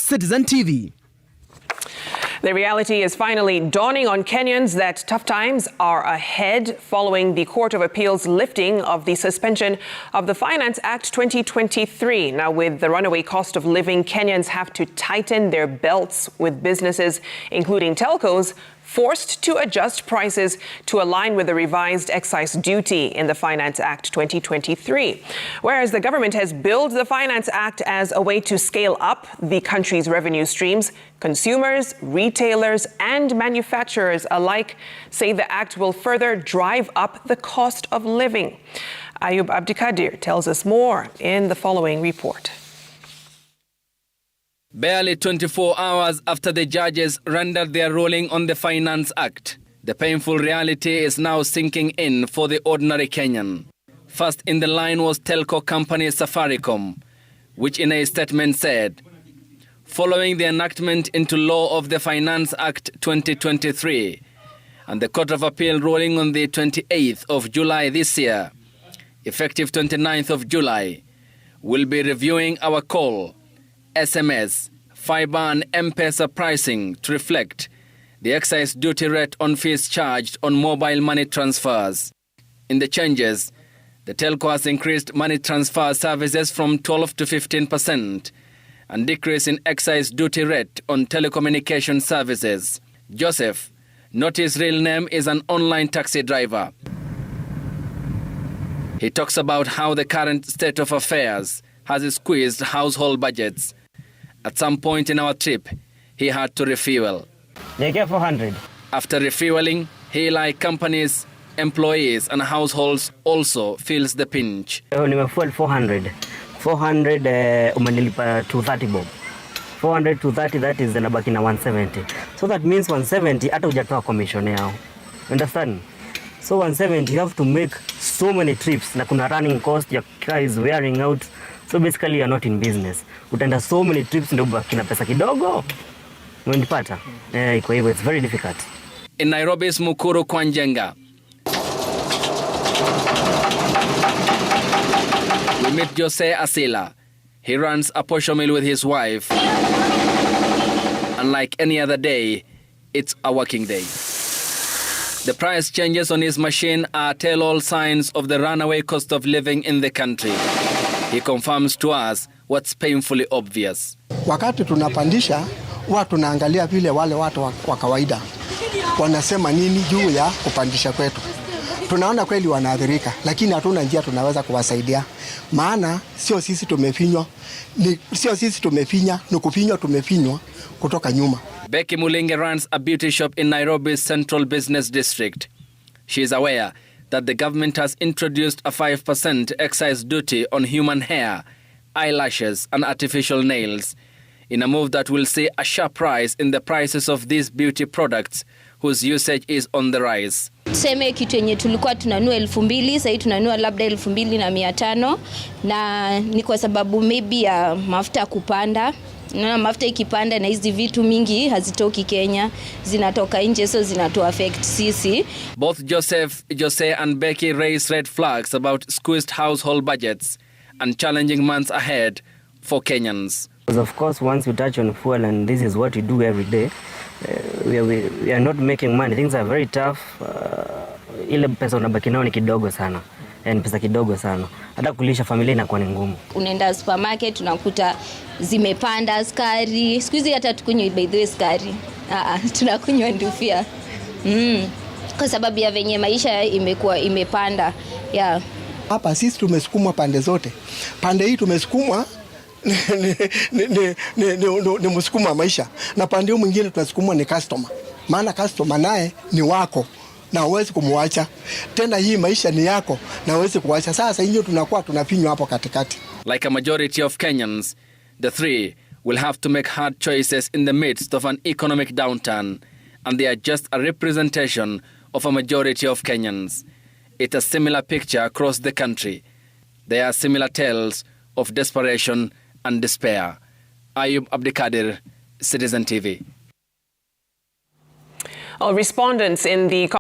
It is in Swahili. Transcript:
Citizen TV. The reality is finally dawning on Kenyans that tough times are ahead following the Court of Appeal's lifting of the suspension of the Finance Act 2023. Now, with the runaway cost of living, Kenyans have to tighten their belts, with businesses, including telcos, forced to adjust prices to align with the revised excise duty in the Finance Act 2023. Whereas the government has billed the Finance Act as a way to scale up the country's revenue streams, consumers, retailers, and manufacturers alike say the act will further drive up the cost of living. Ayub Abdikadir tells us more in the following report. Barely 24 hours after the judges rendered their ruling on the Finance Act, the painful reality is now sinking in for the ordinary Kenyan. First in the line was telco company Safaricom, which in a statement said, following the enactment into law of the Finance Act 2023 and the Court of Appeal ruling on the 28th of July this year, effective 29th of July, we'll be reviewing our call, SMS, fibre and M-pesa pricing to reflect the excise duty rate on fees charged on mobile money transfers. In the changes, the telco has increased money transfer services from 12 to 15% and decrease in excise duty rate on telecommunication services. Joseph, not his real name, is an online taxi driver. He talks about how the current state of affairs has squeezed household budgets. At some point in our trip, he had to refuel. They get 400. After refueling, he, like companies, employees and households, also feels the pinch. Nimefuel 400. 400 umenilipa 230 bob. 400 230, that is nabaki na 170. So that means 170 hata hujatoa commission yao. Understand? So 170 you have to make so many trips na kuna running cost, your car is wearing out. So basically you are not in business. Utaenda so many trips ndio baki na pesa kidogo. Unanipata? Iko hivyo, it's very difficult. In Nairobi's Mukuru kwa Njenga, we meet Jose Asila. He runs a posho mill with his wife. Unlike any other day, it's a working day. The price changes on his machine are tell-all signs of the runaway cost of living in the country. He confirms to us what's painfully obvious. Wakati tunapandisha, huwa tunaangalia vile wale watu wa kawaida wanasema nini juu ya kupandisha kwetu. Tunaona kweli wanaathirika, lakini hatuna njia tunaweza kuwasaidia. Maana sio sisi tumefinywa, ni kufinywa tumefinywa kutoka nyuma. Becky Mulinge runs a beauty shop in Nairobi's Central Business District. She is aware that the government has introduced a 5% excise duty on human hair, eyelashes and artificial nails, in a move that will see a sharp rise in the prices of these beauty products whose usage is on the rise. Tuseme kitu yenye tulikuwa tunanua 2,000, sasa tunanua labda 2,500, na ni kwa sababu maybe ya mafuta kupanda. Na mafuta ikipanda na hizi vitu mingi hazitoki Kenya, zinatoka nje, so zinatu affect sisi. Both Jose and Becky raise red flags about squeezed household budgets and challenging months ahead for Kenyans. Of course, once you touch on fuel, and this is what we do every day, we are not making money. Things are very tough. Ile pesa unabaki nayo ni kidogo sana. Ni pesa kidogo sana. Hata kulisha familia inakuwa ni ngumu. Unaenda supermarket unakuta zimepanda sukari. Siku hizi hata tukunywa by the way sukari. Tunakunywa ndufia. Kwa sababu ya venye maisha imekuwa imepanda. Yeah. Hapa sisi tumesukumwa pande zote. Pande hii tumesukumwa ni msukuma maisha, na pande mwingine tunasukumwa ni customer. Maana customer naye ni wako na huwezi kumwacha. Tena hii maisha ni yako na huwezi kuacha. Sasa hiyo tunakuwa tunafinywa hapo katikati. Like a majority of Kenyans, the three will have to make hard choices in the midst of an economic downturn, and they are just a representation of a majority of Kenyans. It's a similar picture across the country. There are similar tales of desperation and despair. Ayub Abdikadir, Citizen TV. Respondents in the